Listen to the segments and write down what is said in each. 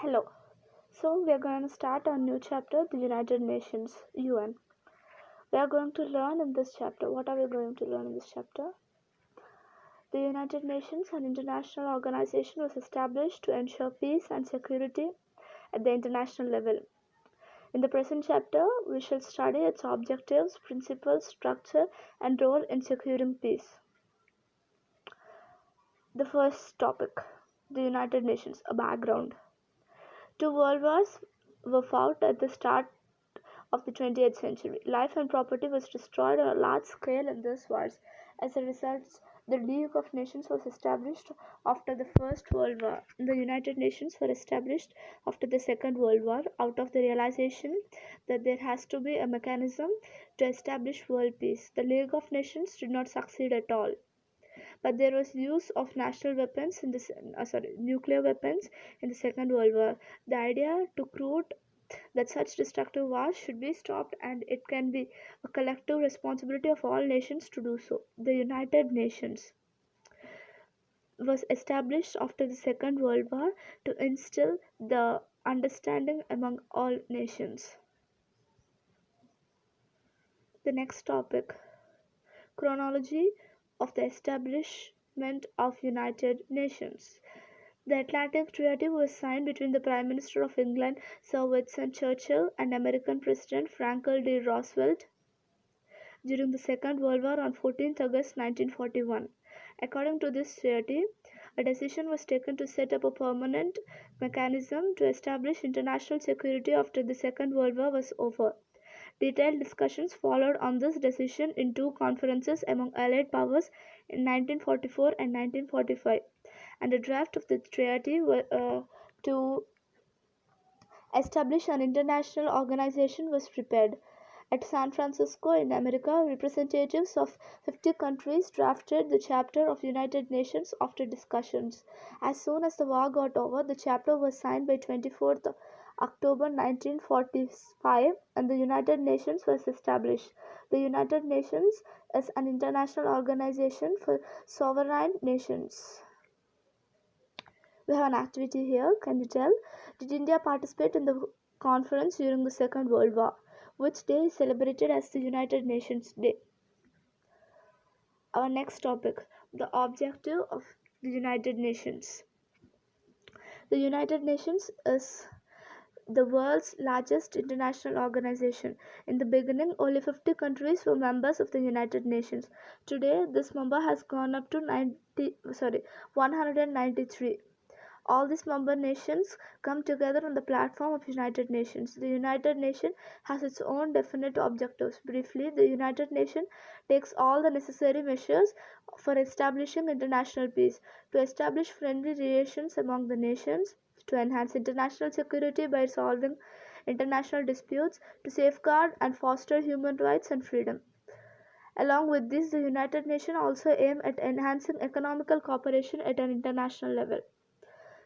Hello. So we are going to start a new chapter, the United Nations, UN. We are going to learn in this chapter. What are we going to learn in this chapter? The United Nations, an international organization, was established to ensure peace and security at the international level. In the present chapter, we shall study its objectives, principles, structure, and role in securing peace. The first topic, the United Nations, a background. Two world wars were fought at the start of the 20th century. Life and property was destroyed on a large scale in these wars. As a result, the League of Nations was established after the First World War. The United Nations were established after the Second World War out of the realization that there has to be a mechanism to establish world peace. The League of Nations did not succeed at all. But there was use of national weapons in nuclear weapons in the Second World War. The idea took root that such destructive wars should be stopped, and it can be a collective responsibility of all nations to do so. The United Nations was established after the Second World War to instill the understanding among all nations. The next topic, chronology of the establishment of United Nations. The Atlantic Treaty was signed between the Prime Minister of England, Sir Winston Churchill, and American President Franklin D. Roosevelt during the Second World War on 14th August 1941. According to this treaty, a decision was taken to set up a permanent mechanism to establish international security after the Second World War was over. Detailed discussions followed on this decision in two conferences among Allied powers in 1944 and 1945, and a draft of the treaty to establish an international organization was prepared. At San Francisco in America, representatives of 50 countries drafted the Charter of United Nations after discussions. As soon as the war got over, the Charter was signed by 24th October 1945 and the United Nations was established. The United Nations is an international organization for sovereign nations. We have an activity here. Can you tell? Did India participate in the conference during the Second World War? Which day is celebrated as the United Nations Day? Our next topic, the objective of the United Nations. The United Nations is the world's largest international organization. In the beginning, only 50 countries were members of the United Nations. Today, this number has gone up to 193. All these member nations come together on the platform of United Nations. The United Nations has its own definite objectives. Briefly, the United Nations takes all the necessary measures for establishing international peace, to establish friendly relations among the nations, to enhance international security by solving international disputes, to safeguard and foster human rights and freedom. Along with this, the United Nations also aim at enhancing economical cooperation at an international level.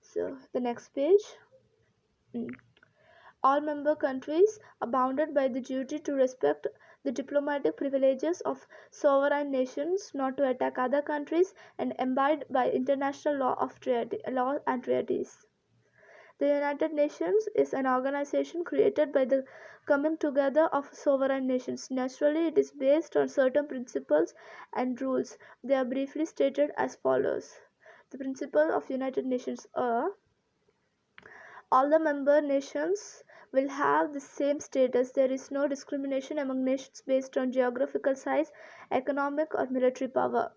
So the next page. All member countries are bounded by the duty to respect the diplomatic privileges of sovereign nations, not to attack other countries, and abide by international law and treaties. The United Nations is an organization created by the coming together of sovereign nations. Naturally, it is based on certain principles and rules. They are briefly stated as follows. The principles of United Nations are: all the member nations will have the same status. There is no discrimination among nations based on geographical size, economic, or military power.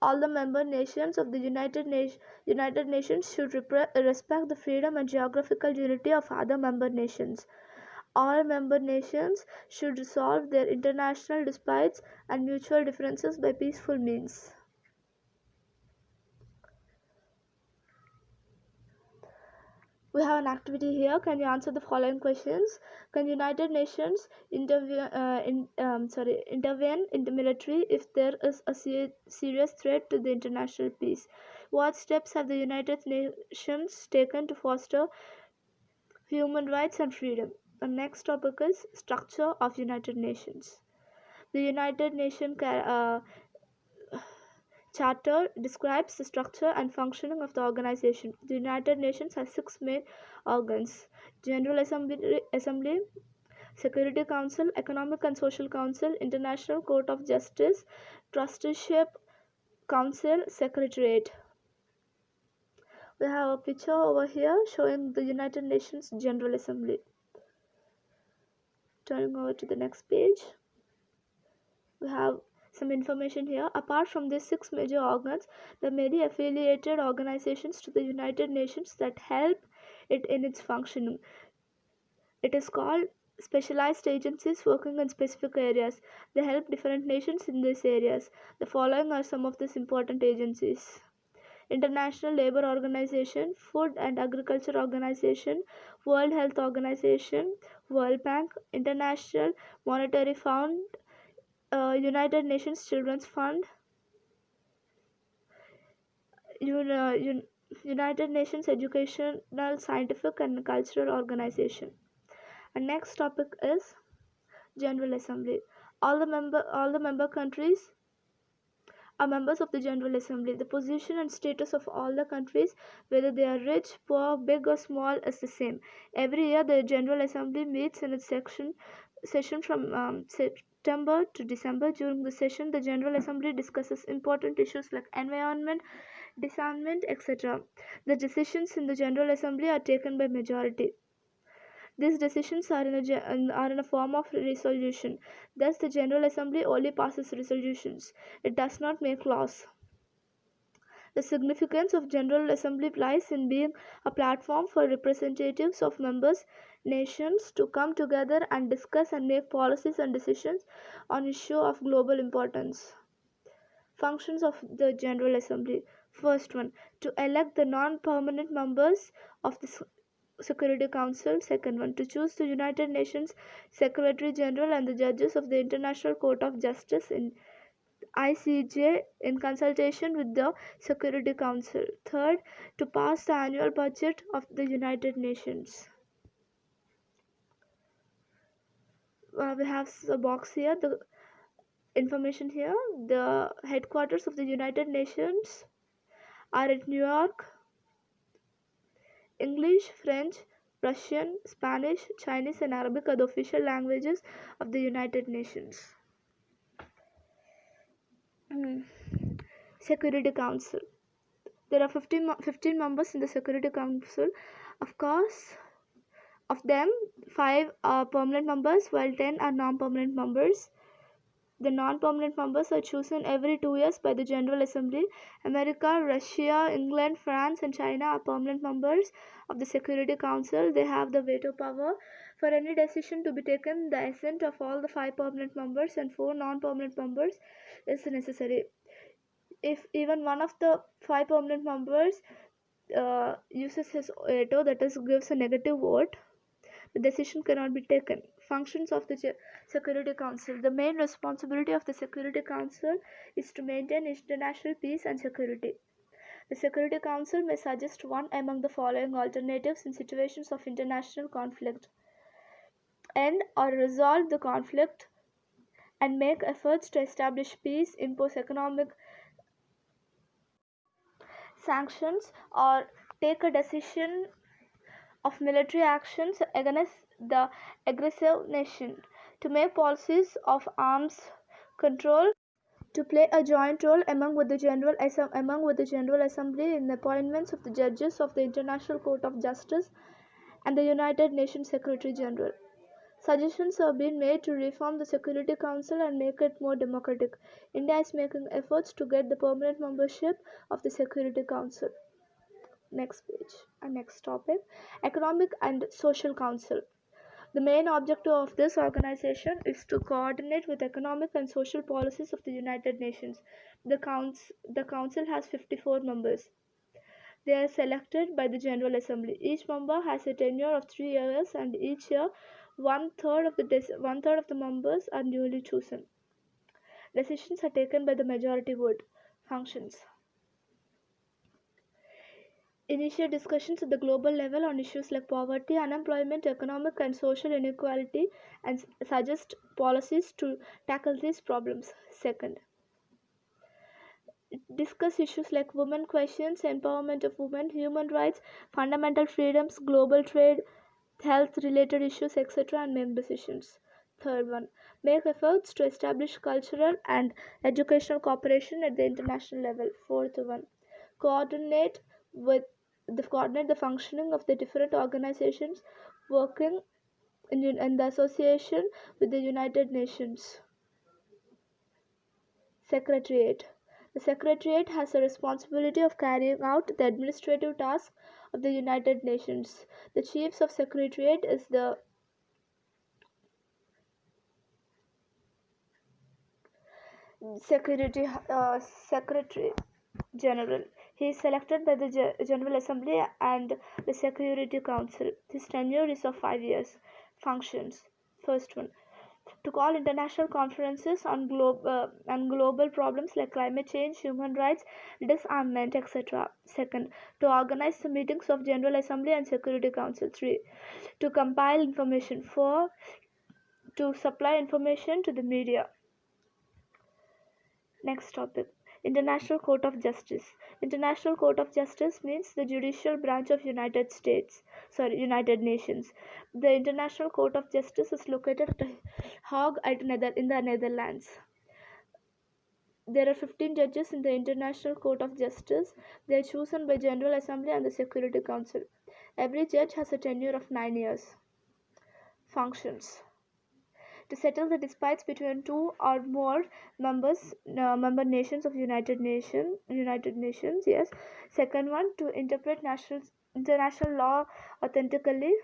All the member nations of the United Nations should respect the freedom and geographical unity of other member nations. All member nations should resolve their international disputes and mutual differences by peaceful means. We have an activity here. Can you answer the following questions? Can United Nations intervene in the military if there is a serious threat to the international peace? What steps have the United Nations taken to foster human rights and freedom? The next topic is structure of United Nations. The United Nations Charter describes the structure and functioning of the organization. The United Nations has six main organs: General Assembly, Security Council, Economic and Social Council, International Court of Justice, Trusteeship Council, Secretariat. We have a picture over here showing the United Nations General Assembly. Turning over to the next page, we have some information here. Apart from these six major organs, there are many affiliated organizations to the United Nations that help it in its functioning. It is called specialized agencies working in specific areas. They help different nations in these areas. The following are some of these important agencies: International Labour Organization, Food and Agriculture Organization, World Health Organization, World Bank, International Monetary Fund, United Nations Children's Fund, United Nations Educational, Scientific and Cultural Organization. And next topic is General Assembly. All the member countries are members of the General Assembly. The position and status of all the countries, whether they are rich, poor, big or small, is the same. Every year the General Assembly meets in its session from September to December. During the session, the General Assembly discusses important issues like environment, disarmament, etc. The decisions in the General Assembly are taken by majority. These decisions are in a form of resolution. Thus, the General Assembly only passes resolutions. It does not make laws. The significance of General Assembly lies in being a platform for representatives of members nations to come together and discuss and make policies and decisions on issues of global importance. Functions of the General Assembly. First one, to elect the non-permanent members of the Security Council. Second one, to choose the United Nations Secretary General and the judges of the International Court of Justice in ICJ in consultation with the Security Council. Third, to pass the annual budget of the United Nations. We have a box here, the information here. The headquarters of the United Nations are at New York. English, French, Russian, Spanish, Chinese and Arabic are the official languages of the United Nations. Security Council. There are 15 members in the Security Council. Of course, of them, 5 are permanent members while 10 are non-permanent members. The non-permanent members are chosen every 2 years by the General Assembly. America, Russia, England, France and China are permanent members of the Security Council. They have the veto power. For any decision to be taken, the assent of all the 5 permanent members and 4 non-permanent members is necessary. If even one of the 5 permanent members uses his veto, that is, gives a negative vote, the decision cannot be taken. Functions of the Security Council. The main responsibility of the Security Council is to maintain international peace and security. The Security Council may suggest one among the following alternatives in situations of international conflict: end or resolve the conflict and make efforts to establish peace, impose economic sanctions, or take a decision of military actions against the aggressive nation, to make policies of arms control, to play a joint role among with the General Assembly in the appointments of the judges of the International Court of Justice and the United Nations Secretary General. Suggestions have been made to reform the Security Council and make it more democratic. India is making efforts to get the permanent membership of the Security Council. Next page and next topic, Economic and Social Council. The main objective of this organization is to coordinate with economic and social policies of the United Nations. The council has 54 members. They are selected by the General Assembly. Each member has a tenure of 3 years, and each year one-third of the members are newly chosen. Decisions are taken by the majority vote. Functions: initiate discussions at the global level on issues like poverty, unemployment, economic and social inequality, and suggest policies to tackle these problems. Second, discuss issues like women questions, empowerment of women, human rights, fundamental freedoms, global trade, health related issues, etc., and make decisions. Third one, make efforts to establish cultural and educational cooperation at the international level. Fourth one, coordinate with coordinate the functioning of the different organizations working in the association with the United Nations. Secretariat. The Secretariat has the responsibility of carrying out the administrative tasks of the United Nations. The chiefs of Secretariat is the Secretary General. He is selected by the General Assembly and the Security Council. His tenure is of 5 years. Functions. First one, to call international conferences on global problems like climate change, human rights, disarmament, etc. Second, to organize the meetings of General Assembly and Security Council. 3, to compile information. 4, to supply information to the media. Next topic, International Court of Justice. International Court of Justice means the judicial branch of United Nations. The International Court of Justice is located at Hague in the Netherlands. There are 15 judges in the International Court of Justice. They are chosen by General Assembly and the Security Council. Every judge has a tenure of 9 years. Functions: to settle the disputes between two or more member nations of United Nations. Yes. Second one, to interpret international law authentically.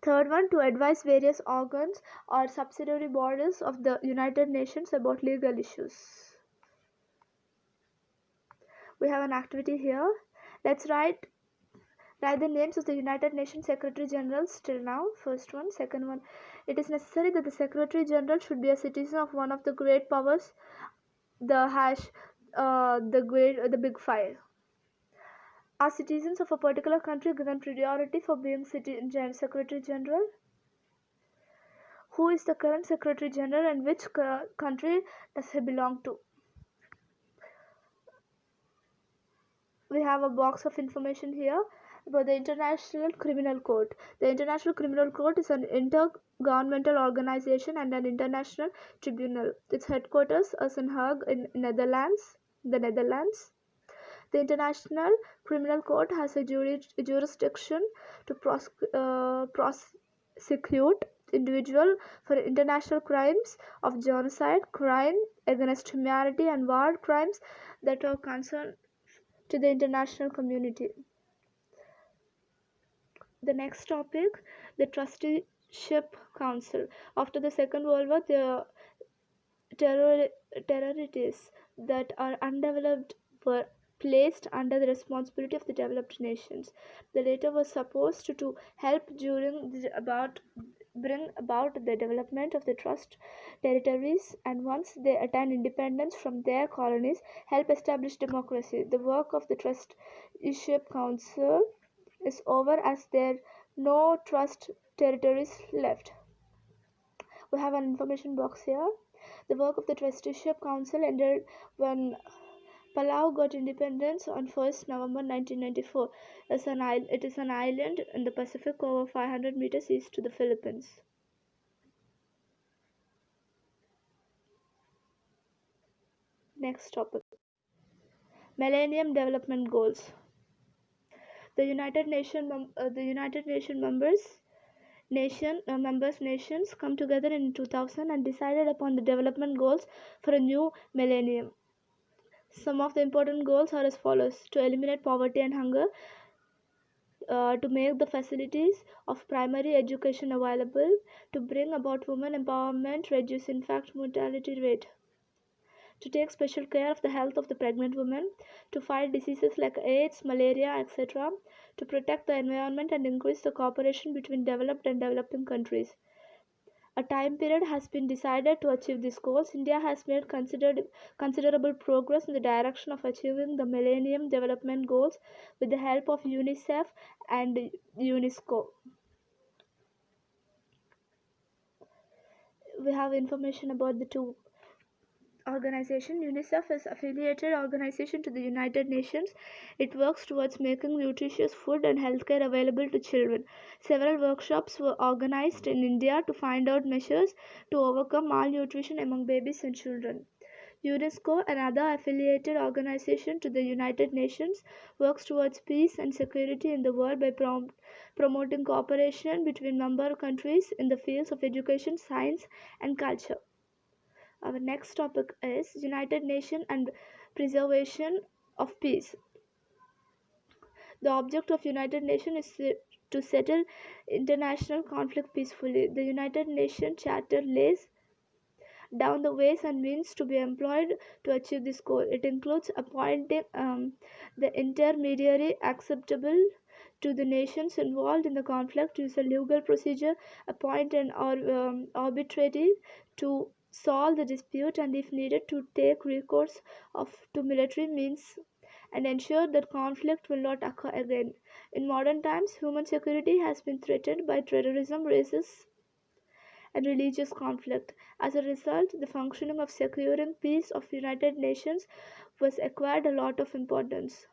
Third one, to advise various organs or subsidiary bodies of the United Nations about legal issues. We have an activity here. Let's write the names of the United Nations Secretary Generals till now. First one. Second one, it is necessary that the Secretary General should be a citizen of one of the great powers, the Big Five. Are citizens of a particular country given priority for being Secretary General? Who is the current Secretary General and which country does he belong to? We have a box of information here about the International Criminal Court. The International Criminal Court is an intergovernmental organization and an international tribunal. Its headquarters is in Hague in the Netherlands. The International Criminal Court has a jurisdiction to prosecute individuals for international crimes of genocide, crime against humanity, and war crimes that are concerned to the international community. The next topic, the Trusteeship Council. After the Second World War, the territories that are undeveloped were placed under the responsibility of the developed nations. The latter was supposed to help bring about the development of the trust territories, and once they attain independence from their colonies, help establish democracy. The work of the Trusteeship Council is over as there are no trust territories left. We have an information box here. The work of the Trusteeship Council ended when Palau got independence on 1st November 1994. It is an island in the Pacific over 500 meters east to the Philippines. Next topic, Millennium Development Goals. The United Nations nations come together in 2000 and decided upon the development goals for a new millennium. Some of the important goals are as follows: to eliminate poverty and hunger, to make the facilities of primary education available, to bring about women empowerment, reduce infant mortality rate, to take special care of the health of the pregnant women, to fight diseases like AIDS, malaria, etc., to protect the environment and increase the cooperation between developed and developing countries. A time period has been decided to achieve these goals. India has made considerable progress in the direction of achieving the Millennium Development Goals with the help of Unicef and UNESCO. We have information about the two organization. UNICEF is affiliated organization to the United Nations. It works towards making nutritious food and healthcare available to children. Several workshops were organized in India to find out measures to overcome malnutrition among babies and children. UNESCO, another affiliated organization to the United Nations, works towards peace and security in the world by promoting cooperation between member countries in the fields of education, science, and culture. Our next topic is United Nations and preservation of peace. The object of United Nations is to settle international conflict peacefully. The United Nations Charter lays down the ways and means to be employed to achieve this goal. It includes appointing the intermediary acceptable to the nations involved in the conflict, use a legal procedure, appoint an arbitrator to solve the dispute, and if needed to take recourse to military means and ensure that conflict will not occur again. In modern times, human security has been threatened by terrorism, racism, and religious conflict. As a result, the functioning of securing peace of United Nations was acquired a lot of importance.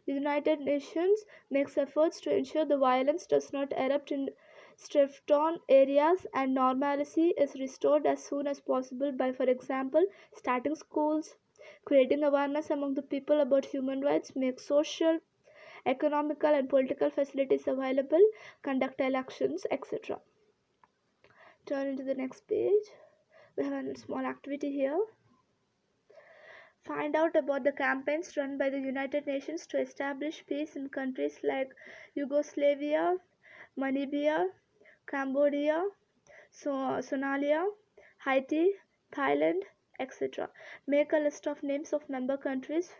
The United Nations makes efforts to ensure the violence does not erupt in stripped-down areas and normalcy is restored as soon as possible by, for example, starting schools, creating awareness among the people about human rights, make social, economical, and political facilities available, conduct elections, etc. Turn into the next page. We have a small activity here. Find out about the campaigns run by the United Nations to establish peace in countries like Yugoslavia, Namibia, Cambodia, Somalia, Haiti, Thailand, etc. Make a list of names of member countries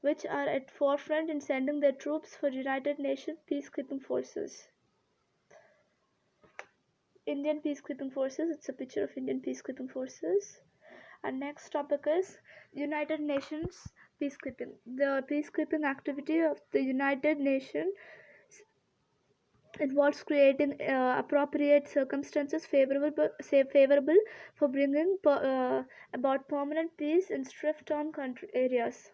which are at forefront in sending their troops for United Nations peacekeeping forces. Indian peacekeeping forces. It's a picture of Indian peacekeeping forces. Our next topic is United Nations peacekeeping. The peacekeeping activity of the United Nations involves creating appropriate circumstances favorable for bringing about permanent peace in stripped-down country areas.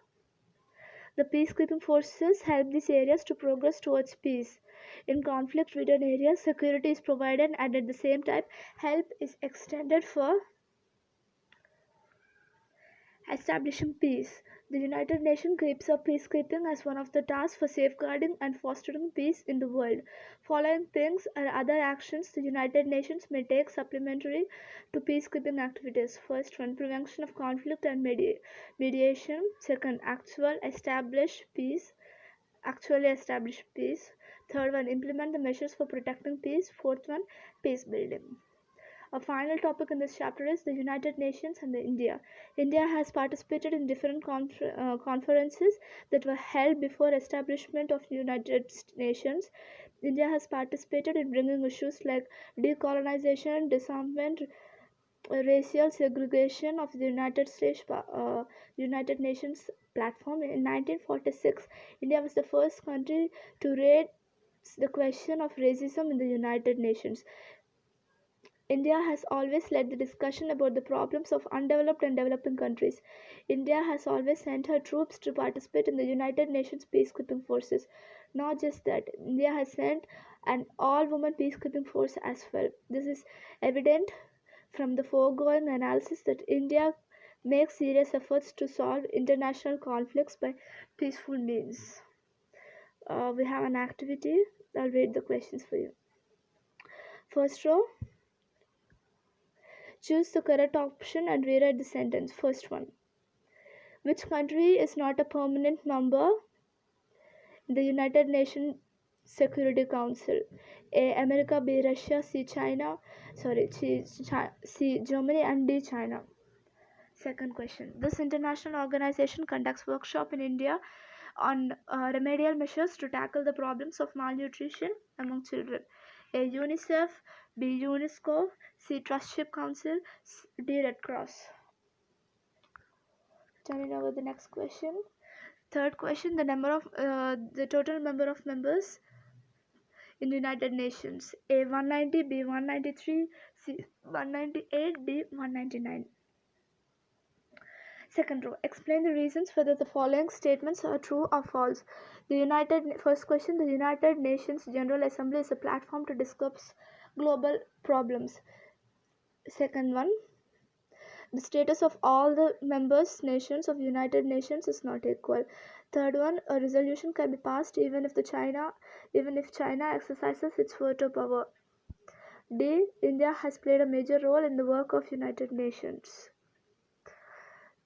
The peacekeeping forces help these areas to progress towards peace. In conflict-ridden areas, security is provided and at the same time, help is extended for establishing peace. The United Nations keeps up peacekeeping as one of the tasks for safeguarding and fostering peace in the world. Following things are other actions the United Nations may take supplementary to peacekeeping activities. First one, prevention of conflict and mediation. Second, actually establish peace. Third one, implement the measures for protecting peace. Fourth one, peace building. A final topic in this chapter is the United Nations and India. India has participated in different conferences that were held before establishment of United Nations. India has participated in bringing issues like decolonization, disarmament, racial segregation of the United Nations platform. In 1946, India was the first country to raise the question of racism in the United Nations. India has always led the discussion about the problems of undeveloped and developing countries. India has always sent her troops to participate in the United Nations peacekeeping forces. Not just that, India has sent an all-women peacekeeping force as well. This is evident from the foregoing analysis that India makes serious efforts to solve international conflicts by peaceful means. We have an activity. I'll read the questions for you. First row. Choose the correct option and rewrite the sentence. First one. Which country is not a permanent member in the United Nations Security Council? A. America, B. Russia, C. C. Germany, and D. China. Second question. This international organization conducts workshop in India on remedial measures to tackle the problems of malnutrition among children. A. Unicef, B. UNESCO, C. Trusteeship Council, D. Red Cross. Turning over the next question. Third question: the total number of members in the United Nations. A. 190, B. 193, C. 198, D. 199. Second row, explain the reasons whether the following statements are true or false. First question, the United Nations General Assembly is a platform to discuss global problems. Second one, the status of all the members nations of United Nations is not equal. Third one, a resolution can be passed even if China exercises its veto power. D, India has played a major role in the work of United Nations.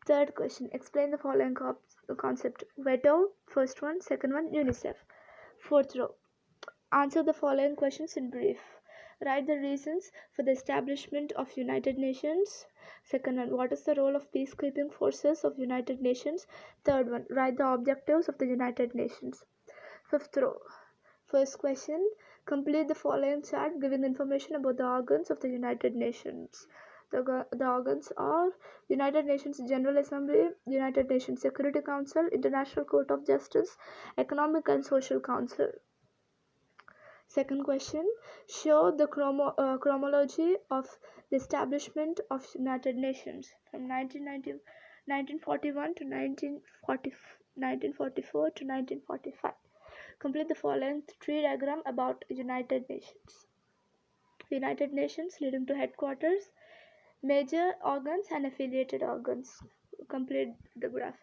Third question, explain the following concept. Veto, first one. Second one, UNICEF. Fourth row, answer the following questions in brief. Write the reasons for the establishment of United Nations. Second one, what is the role of peacekeeping forces of United Nations? Third one, write the objectives of the United Nations. Fifth row, first question, complete the following chart giving information about the organs of the United Nations. The organs are United Nations General Assembly, United Nations Security Council, International Court of Justice, Economic and Social Council. Second question, show the chronology of the establishment of United Nations from 1941 to 1944 to 1945. Complete the following tree diagram about United Nations. United Nations leading to headquarters, major organs and affiliated organs. Complete the graph.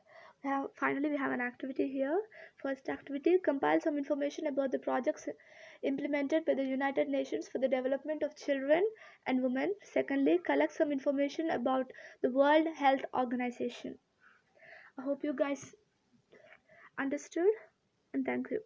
Finally, we have an activity here. First activity, compile some information about the projects implemented by the United Nations for the development of children and women. Secondly, collect some information about the World Health Organization. I hope you guys understood, and thank you.